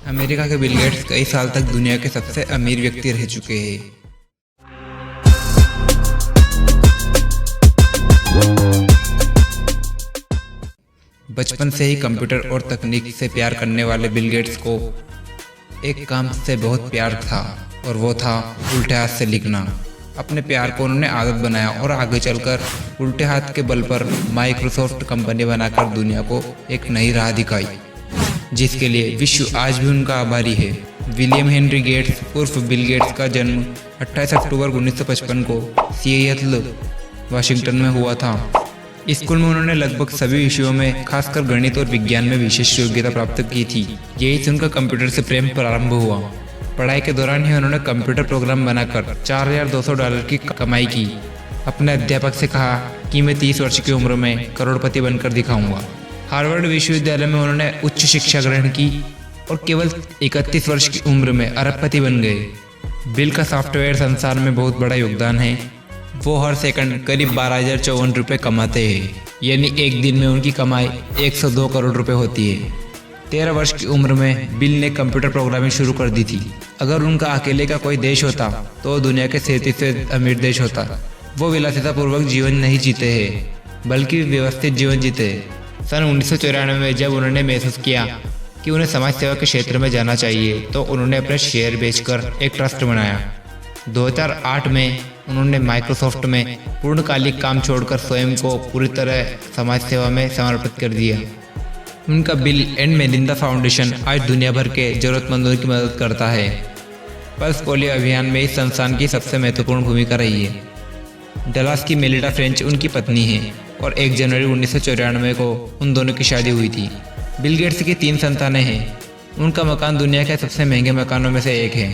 America के Bill Gates कई साल तक दुनिया के सबसे अमीर व्यक्ति रह चुके हैं। बचपन से ही कंप्यूटर और तकनीक से प्यार करने वाले बिल गेट्स को एक काम से बहुत प्यार था और वो था उल्टे हाथ से लिखना। अपने प्यार को उन्होंने आदत बनाया और आगे चलकर उल्टे हाथ के बल पर माइक्रोसॉफ्ट कंपनी बनाकर दुनिया को एक नई राह दिखाई, जिसके लिए विश्व आज भी उनका आभारी है। विलियम हेनरी गेट्स उर्फ बिल गेट्स का जन्म 28 अक्टूबर 1955 को सिएटल, वाशिंगटन में हुआ था। स्कूल में उन्होंने लगभग सभी विषयों में, खासकर गणित और विज्ञान में विशेष योग्यता प्राप्त की थी। यही से उनका कंप्यूटर से प्रेम प्रारंभ हुआ। पढ़ाई के दौरान ही उन्होंने कंप्यूटर प्रोग्राम बनाकर $4200 की कमाई की। अपने अध्यापक से कहा कि मैं 30 वर्ष की उम्र में करोड़पति बनकर दिखाऊंगा। हार्वर्ड विश्वविद्यालय में उन्होंने उच्च शिक्षा ग्रहण की और केवल 31 वर्ष की उम्र में अरबपति बन गए। बिल का सॉफ्टवेयर संसार में बहुत बड़ा योगदान है। वो हर सेकंड करीब 12,054 रुपये कमाते हैं, यानी एक दिन में उनकी कमाई 102 करोड़ रुपए होती है। 13 वर्ष की उम्र में बिल ने कंप्यूटर प्रोग्रामिंग शुरू कर दी थी। अगर उनका अकेले का कोई देश होता तो दुनिया के 37वें अमीर देश होता। वो विलासितापूर्वक जीवन नहीं जीते हैं, बल्कि व्यवस्थित जीवन जीते हैं। सन 1994 में जब उन्होंने महसूस किया कि उन्हें समाज सेवा के क्षेत्र में जाना चाहिए, तो उन्होंने अपने शेयर बेचकर एक ट्रस्ट बनाया। 2008 में उन्होंने माइक्रोसॉफ्ट में पूर्णकालिक काम छोड़कर स्वयं को पूरी तरह समाज सेवा में समर्पित कर दिया। उनका बिल एंड मेलिंदा फाउंडेशन आज दुनिया भर के जरूरतमंदों की मदद करता है। पल्स पोलियो अभियान में इस संस्थान की सबसे महत्वपूर्ण भूमिका रही है। डलास की मेलिडा फ्रेंच उनकी पत्नी है और 1 जनवरी 1994 को उन दोनों की शादी हुई थी। बिल गेट्स की 3 संतानें हैं। उनका मकान दुनिया के सबसे महंगे मकानों में से एक है।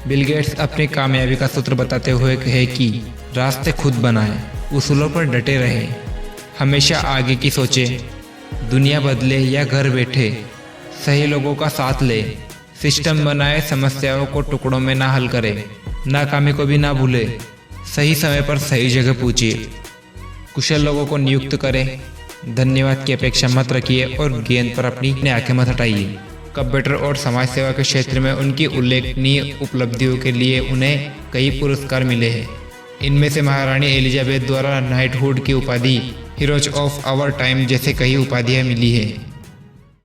बिल गेट्स अपनी कामयाबी का सूत्र बताते हुए कहे कि रास्ते खुद बनाएं, उसूलों पर डटे रहें, हमेशा आगे की सोचें, दुनिया बदले या घर बैठे सही लोगों का साथ ले, सिस्टम बनाए, समस्याओं को टुकड़ों में ना हल करे, नाकामी को भी ना भूले, सही समय पर सही जगह पूछिए, कुशल लोगों को नियुक्त करें, धन्यवाद की अपेक्षा मत रखिए और गेंद पर अपनी आंखें मत हटाइए। कंप्यूटर और समाज सेवा के क्षेत्र में उनकी उल्लेखनीय उपलब्धियों के लिए उन्हें कई पुरस्कार मिले हैं। इनमें से महारानी एलिजाबेथ द्वारा नाइटहुड की उपाधि, हीरोज ऑफ आवर टाइम जैसे कई उपाधियां मिली है।